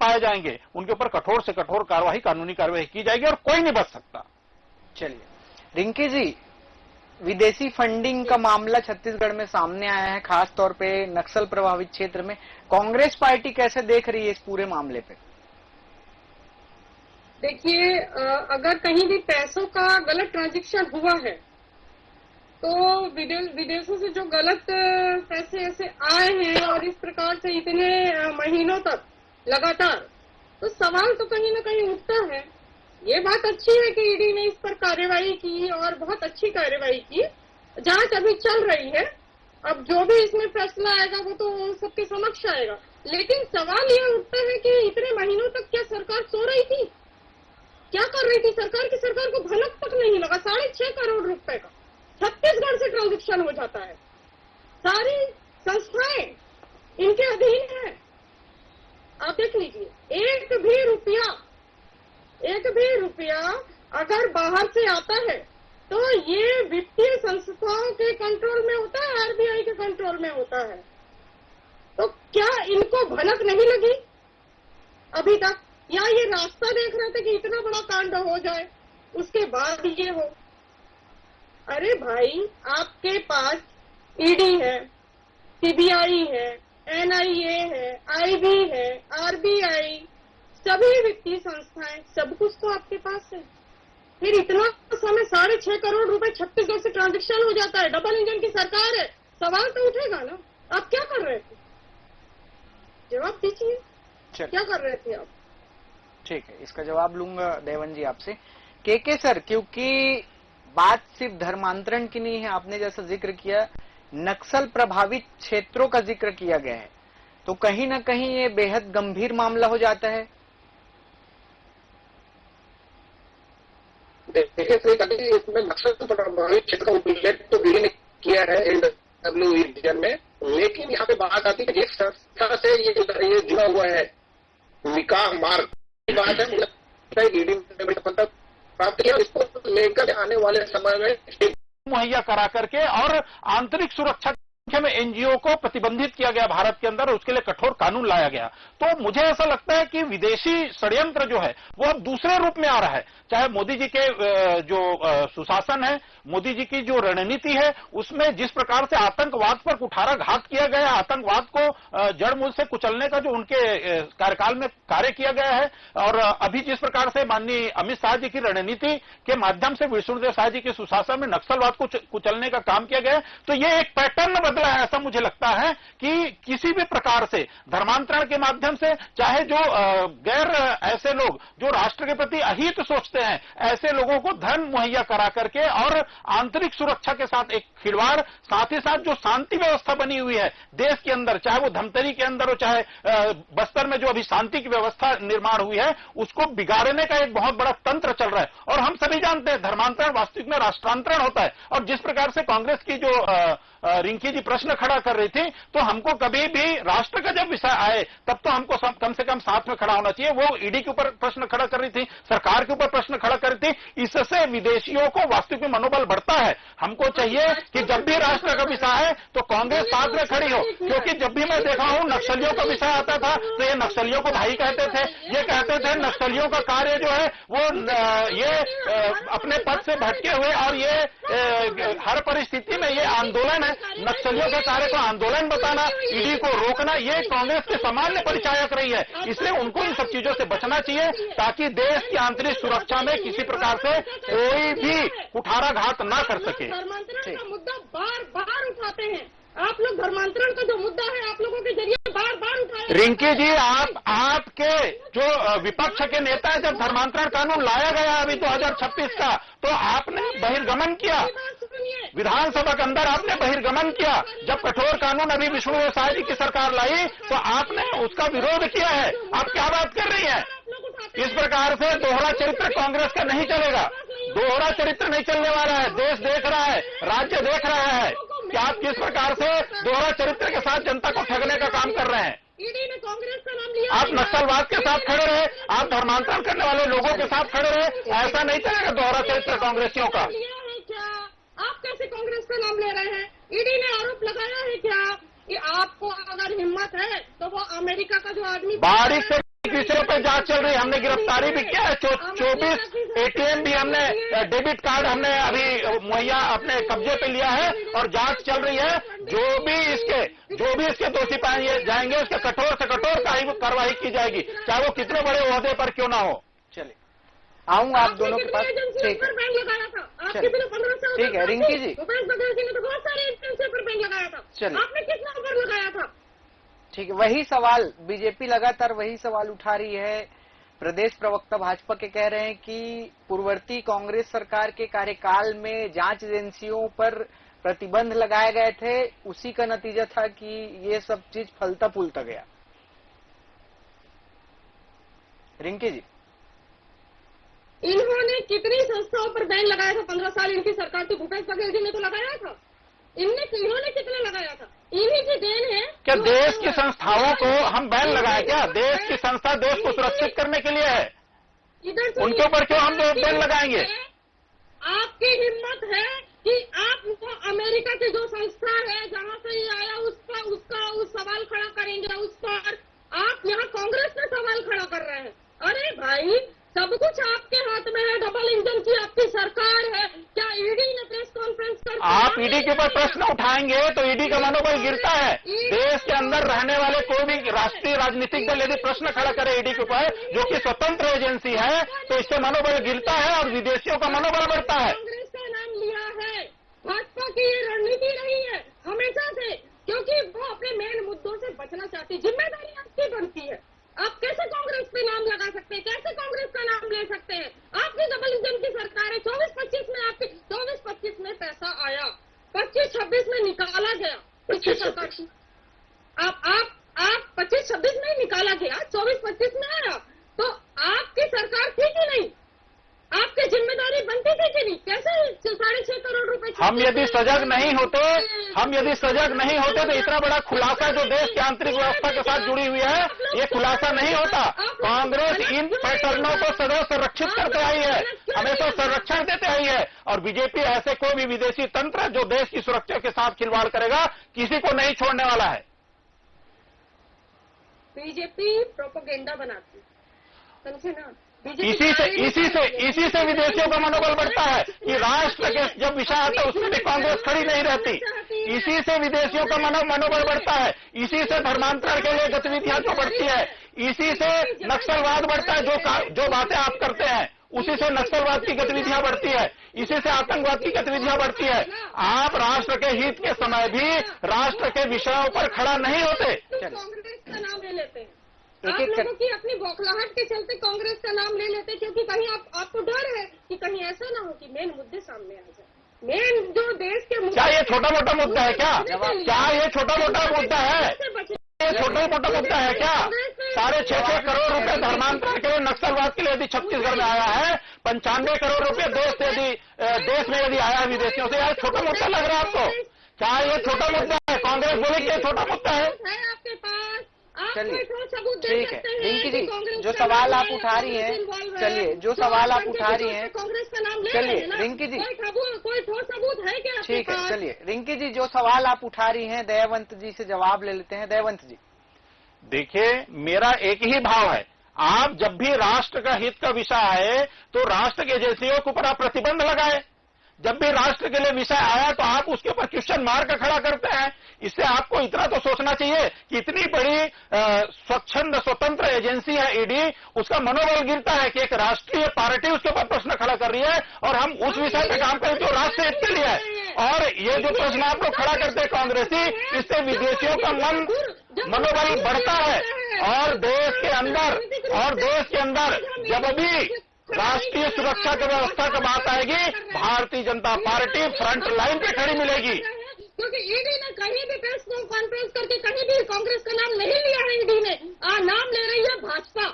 पाए जाएंगे उनके ऊपर कठोर से कठोर कार्रवाई, कानूनी कार्रवाई की जाएगी और कोई नहीं बच सकता। चलिए रिंकी जी, विदेशी फंडिंग का मामला छत्तीसगढ़ में सामने आया है, खास तौर पे नक्सल प्रभावित क्षेत्र में। कांग्रेस पार्टी कैसे देख रही है इस पूरे मामले पे? देखिए, अगर कहीं भी पैसों का गलत ट्रांजैक्शन हुआ है तो विदेशों से जो गलत पैसे ऐसे आए हैं और इस प्रकार से इतने महीनों तक लगातार, तो सवाल तो कहीं ना कहीं उठता है। ये बात अच्छी है कि ईडी ने इस पर कार्यवाही की और बहुत अच्छी कार्यवाही की। जांच अभी चल रही है, अब जो भी इसमें फैसला आएगा वो तो सबके समक्ष आएगा। लेकिन सवाल ये उठता है कि इतने महीनों तक क्या सरकार सो रही थी? क्या कर रही थी सरकार की? सरकार को भनक तक नहीं लगा। 6.5 करोड़ रुपए का छत्तीसगढ़ से ट्रांजैक्शन हो जाता है। सारी संस्थाएं इनके अधीन है। आप देख लीजिए, एक भी रुपया अगर बाहर से आता है तो ये वित्तीय संस्थाओं के कंट्रोल में होता है, आरबीआई के कंट्रोल में होता है। तो क्या इनको भनक नहीं लगी अभी तक? या ये रास्ता देख रहे थे कि इतना बड़ा कांड हो जाए उसके बाद ये हो? अरे भाई, आपके पास ईडी है, सीबीआई है, एनआईए है, आईबी है, आरबीआई, सभी वित्तीय संस्थाएं, सब कुछ तो आपके पास है। फिर इतना समय 6.5 करोड़ रुपए छत्तीसगढ़ से ट्रांजैक्शन हो जाता है। डबल इंजन की सरकार है, सवाल तो उठेगा ना। आप क्या कर रहे थे? जवाब दीजिए, क्या कर रहे थे आप? ठीक है, इसका जवाब लूंगा देवन जी आपसे। के सर, क्योंकि बात सिर्फ धर्मांतरण की नहीं है, आपने जैसा जिक्र किया नक्सल प्रभावित क्षेत्रों का जिक्र किया गया है, तो कहीं ना कहीं ये बेहद गंभीर मामला हो जाता है। देखिए, इसमें नक्सल प्रभावित क्षेत्र का उल्लेख तो ईडी ने किया है एनडब्ल्यू रीजन में, लेकिन यहाँ पे बात आती है कि जिस संस्था से ये जुड़ा हुआ है, निकाह मार्ग की बात है, ईडी ने सफलता प्राप्त किया। इसको लेकर आने वाले समय में मुहैया करा करके और आंतरिक सुरक्षा में एनजीओ को प्रतिबंधित किया गया भारत के अंदर, उसके लिए कठोर कानून लाया गया। तो मुझे ऐसा लगता है कि विदेशी षड्यंत्र जो है वो अब दूसरे रूप में आ रहा है। चाहे मोदी जी के जो सुशासन है, मोदी जी की जो रणनीति है, उसमें जिस प्रकार से आतंकवाद पर कुठाराघात किया गया, आतंकवाद को जड़ मूल से कुचलने का जो उनके कार्यकाल में कार्य किया गया है, और अभी जिस प्रकार से माननीय अमित शाह जी की रणनीति के माध्यम से विष्णुदेव साय जी के सुशासन में नक्सलवाद को कुचलने का काम किया गया है, तो ये एक पैटर्न बदला है। ऐसा मुझे लगता है कि किसी भी प्रकार से धर्मांतरण के माध्यम से, चाहे जो गैर ऐसे लोग जो राष्ट्र के प्रति अहित सोचते हैं, ऐसे लोगों को धन मुहैया करा करके और आंतरिक सुरक्षा के साथ एक खिलवाड़, साथ ही साथ जो शांति व्यवस्था बनी हुई है देश के अंदर, चाहे वो धमतरी के अंदर हो, चाहे बस्तर में जो अभी शांति की व्यवस्था निर्माण हुई है, उसको बिगाड़ने का एक बहुत बड़ा तंत्र चल रहा है। और हम सभी जानते हैं धर्मांतरण वास्तविक में राष्ट्रांतरण होता है। और जिस प्रकार से कांग्रेस की जो रिंकी जी प्रश्न खड़ा कर रही थी, तो हमको कभी भी राष्ट्र का जब विषय आए तब तो हमको कम से कम साथ में खड़ा होना चाहिए। वो ईडी के ऊपर प्रश्न खड़ा कर रही थी, सरकार के ऊपर प्रश्न खड़ा कर रही थी। इससे विदेशियों को वास्तविक में मनोबल बढ़ता है। हमको चाहिए कि जब भी राष्ट्र का विषय है तो कांग्रेस साथ में खड़ी हो, क्योंकि जब भी मैं देखा हूं नक्सलियों का विषय आता था तो ये नक्सलियों को भाई कहते थे, ये कहते थे नक्सलियों का कार्य जो है वो ये अपने पद से भटके हुए, और ये हर परिस्थिति में ये आंदोलन है, नक्सलियों के कार्य को आंदोलन बताना, ईडी को रोकना, ये कांग्रेस के सामान्य परिचायक रही है। इसलिए उनको इन सब चीजों से बचना चाहिए ताकि देश की आंतरिक सुरक्षा में किसी प्रकार से कोई भी कुठाराघात ना कर सके। धर्मांतरण का मुद्दा बार बार उठाते हैं आप लोग। धर्मांतरण का जो मुद्दा है आप लोगों के जरिए बार बार उठाया। रिंकी जी, आपके जो विपक्ष के नेता है, जब धर्मांतरण कानून लाया गया अभी 2026 का, तो आपने बहिर्गमन किया, विधानसभा के अंदर आपने बहिर्गमन किया। जब कठोर कानून अभी विष्णुदेव साय जी की सरकार लाई तो आपने उसका विरोध किया है। आप क्या बात कर रही हैं? इस प्रकार से दोहरा चरित्र कांग्रेस का नहीं चलेगा, दोहरा चरित्र नहीं चलने वाला है। देश देख रहा है, राज्य देख रहा है कि आप किस प्रकार से दोहरा चरित्र के साथ जनता को ठगने का काम कर रहे हैं। ईडी ने कांग्रेस का नाम लिया, आप नक्सलवाद के साथ खड़े रहे, आप धर्मांतरण करने वाले लोगों के साथ खड़े रहे। ऐसा नहीं चलेगा दोहरा चरित्र कांग्रेसियों का। आप कैसे कांग्रेस का नाम ले रहे हैं? ईडी ने आरोप लगाया है क्या कि आपको अगर हिम्मत है तो वो अमेरिका का जो आदमी बारीक से चल रही है, हमने गिरफ्तारी भी किया है, 24 ATM भी हमने, डेबिट कार्ड हमने अभी मुहैया अपने कब्जे पे लिया है और जांच चल रही है। जो भी इसके दोषी पाए जाएंगे उसके कठोर से कठोर कार्रवाई की जाएगी, चाहे वो कितने बड़े ओहदे पर क्यों ना हो। चलिए आऊंगा आप दोनों के पास। ठीक है, ठीक है रिंकी जी, भूपेश बघेल जी ने तो बहुत सारे एजेंसियों पर बैन लगाया था, चलिए आपने कितना ऊपर लगाया था? ठीक है, वही सवाल बीजेपी लगातार वही सवाल उठा रही है। प्रदेश प्रवक्ता भाजपा के कह रहे हैं कि पूर्ववर्ती कांग्रेस सरकार के कार्यकाल में जांच एजेंसियों पर प्रतिबंध लगाए गए थे, उसी का नतीजा था कि ये सब चीज फलता फूलता गया। रिंकी जी, इन्होंने कितनी संस्थाओं पर बैन लगाया था? 15 साल इनकी सरकार थी, भूपेश बघेल जी ने तो लगाया था। इन्होंने कितना लगाया था? इन्हीं की देन है। क्या देश की संस्थाओं को हम बैन लगाए क्या? देश की संस्था देश को सुरक्षित करने के लिए है, इधर उनके ऊपर क्यों हम बैन लगाएंगे? आपकी हिम्मत है कि आप वो अमेरिका की जो संस्था है जहां से ये आया उसका सवाल खड़ा करेंगे उस पर। आप यहाँ कांग्रेस में सवाल खड़ा कर रहे हैं। अरे भाई, सब कुछ आपके हाथ में है, डबल इंजन की आपकी सरकार है। क्या ईडी ने प्रेस कॉन्फ्रेंस कर, आप ईडी के ऊपर प्रश्न उठाएंगे तो ईडी का मनोबल गिरता है। देश के अंदर रहने वाले कोई भी राष्ट्रीय राजनीतिक दल यदि प्रश्न खड़ा करे ईडी के ऊपर, जो कि स्वतंत्र एजेंसी है, तो इससे मनोबल गिरता है और विदेशियों का मनोबल बढ़ता है। कांग्रेस का नाम लिया है, भाजपा की ये रणनीति रही है हमेशा से, क्योंकि वो अपने मेन मुद्दों से बचना चाहती। जिम्मेदारी आपकी बनती है। आप कैसे कांग्रेस पे नाम लगा सकते हैं? कैसे कांग्रेस का नाम ले सकते हैं? आपकी डबल इंजन की सरकार है। 24-25 में आपकी 24-25 में पैसा आया, 25-26 में निकाला गया। 25-26 आप 25-26 में निकाला गया, 24-25 में आया। तो आपकी सरकार थी कि नहीं? आपकी जिम्मेदारी बनती थी कि नहीं? कैसे 6.5 करोड़ रुपए? हम यदि सजग नहीं होते तो इतना बड़ा खुलासा जो देश की आंतरिक व्यवस्था के साथ जुड़ी हुई है, ये खुलासा नहीं होता। कांग्रेस इन पैटर्नों को सदैव संरक्षित करते आई है, हमेशा संरक्षण देते आई है, और बीजेपी ऐसे कोई भी विदेशी तंत्र जो देश की सुरक्षा के साथ खिलवाड़ करेगा, किसी को नहीं छोड़ने वाला है। बीजेपी प्रोपेगेंडा बनाती, समझे ना? इसी से विदेशियों का मनोबल बढ़ता है कि राष्ट्र के जब विषय आता है उसमें भी कांग्रेस खड़ी नहीं रहती। इसी से विदेशियों का मनोबल बढ़ता है, इसी से धर्मांतरण के लिए गतिविधियां जो बढ़ती है, इसी से नक्सलवाद बढ़ता है। जो बातें आप करते हैं उसी से नक्सलवाद की गतिविधियां बढ़ती है, इसी से आतंकवाद की गतिविधियां बढ़ती है। आप राष्ट्र के हित के समय भी राष्ट्र के विषयों पर खड़ा नहीं होते। कांग्रेस का नाम ले लेते हैं। आप लोगों की अपनी बौखलाहट के चलते कांग्रेस का नाम ले लेते, क्योंकि कहीं आपको डर है कि कहीं ऐसा ना हो कि मेन मुद्दे सामने आ जाए। मेन जो देश के मुद्दे, क्या ये छोटा मोटा मुद्दा है? क्या ये छोटा मोटा मुद्दा है? ये छोटा मोटा मुद्दा है क्या? 6.5 करोड़ रुपए धर्मांतरण के लिए, नक्सलवाद के लिए यदि छत्तीसगढ़ में आया है, 95 करोड़ रुपए देश में यदि आया विदेशियों से, यार छोटा मुद्दा लग रहा है आपको? क्या ये छोटा मुद्दा है? कांग्रेस बोले कि ये छोटा मुद्दा है? आपके पास चलिए ठीक है रिंकी जी, जो सवाल आप उठा रही हैं, चलिए जो सवाल आप उठा रही हैं, कांग्रेस का नाम ले, चलिए रिंकी जी, कोई ठोस सबूत है क्या? ठीक है चलिए रिंकी जी, जो सवाल आप उठा रही हैं दयावंत जी से जवाब ले लेते हैं। दयावंत जी, देखिए, मेरा एक ही भाव है, आप जब भी राष्ट्र का हित का विषय आए तो राष्ट्र की एजेंसियों के ऊपर आप प्रतिबंध लगाए। जब भी राष्ट्र के लिए विषय आया तो आप उसके ऊपर क्वेश्चन मार्क खड़ा करते हैं। इससे आपको इतना तो सोचना चाहिए कि इतनी बड़ी स्वच्छंद स्वतंत्र एजेंसी है ईडी, उसका मनोबल गिरता है कि एक राष्ट्रीय पार्टी उसके ऊपर प्रश्न खड़ा कर रही है और हम उस विषय पर काम करें जो राष्ट्र हित के लिए है। और ये जो प्रश्न आप लोग खड़ा करते हैं कांग्रेसी, इससे विदेशियों का मनोबल बढ़ता है। और देश के अंदर जब भी राष्ट्रीय सुरक्षा की व्यवस्था की बात आएगी, Bharatiya Janata party front line पे खड़ी मिलेगी। क्योंकि ईडी ने कहीं भी प्रेस कॉन्फ्रेंस करके कहीं भी कांग्रेस का नाम नहीं लिया है। ईडी ने नाम ले रही है भाजपा।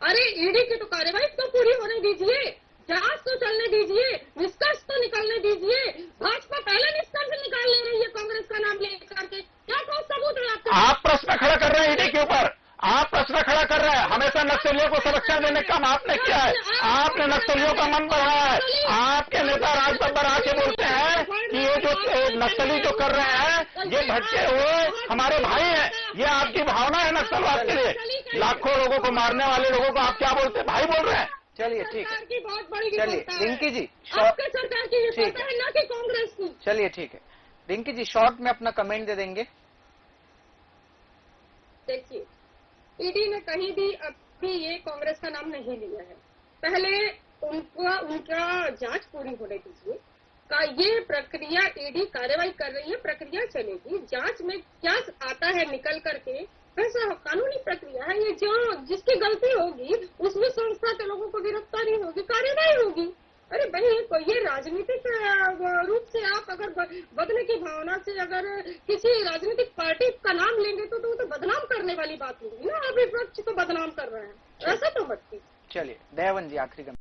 अरे ईडी की तो कार्यवाही तो पूरी होने दीजिए, जांच तो चलने दीजिए, निष्कर्ष तो निकलने दीजिए। भाजपा पहले निष्कर्ष निकाल ले रही है कांग्रेस का नाम लेकर के। क्या ठोस सबूत है आपके? आप प्रश्न खड़ा कर रहे हैं ईडी के ऊपर, आप प्रश्न खड़ा कर रहे हैं। हमेशा ऐसा नक्सलियों को संरक्षण देने का काम आपने किया है। आपने नक्सलियों का मन बढ़ाया है। आपके नेता राज बब्बर आके बोलते हैं कि ये जो नक्सली जो कर रहे हैं ये भटके हुए हमारे भाई हैं। ये आपकी भावना है नक्सलवाद के लिए। लाखों लोगों को मारने वाले लोगों को आप क्या बोलते हैं, भाई बोल रहे हैं। चलिए ठीक है, सरकार की बहुत बड़ी चलिए विफलता है। रिंकी जी आपके सरकार की ठीक विफलता है, ना कि कांग्रेस की। चलिए ठीक है, रिंकी जी शॉर्ट में अपना कमेंट दे देंगे। देखिए, ईडी ने कहीं भी अभी ये कांग्रेस का नाम नहीं लिया है। पहले उनका जांच पूरी होने दीजिए। का ये प्रक्रिया ईडी कार्रवाई कर रही है, प्रक्रिया चलेगी। जांच में क्या आता है निकल करके, वैसा कानूनी प्रक्रिया है। ये जो जिसकी गलती होगी उसमें संस्था के लोगों को गिरफ्तारी होगी, कार्रवाई होगी। अरे भाई ये राजनीतिक रूप से आप अगर बदले की भावना से अगर किसी राजनीतिक पार्टी का नाम लेंगे तो वो तो बदनाम करने वाली बात होगी ना। आप विपक्ष को बदनाम कर रहे हैं, ऐसा तो मत कीजिए। चलिए दयावन जी आखिरी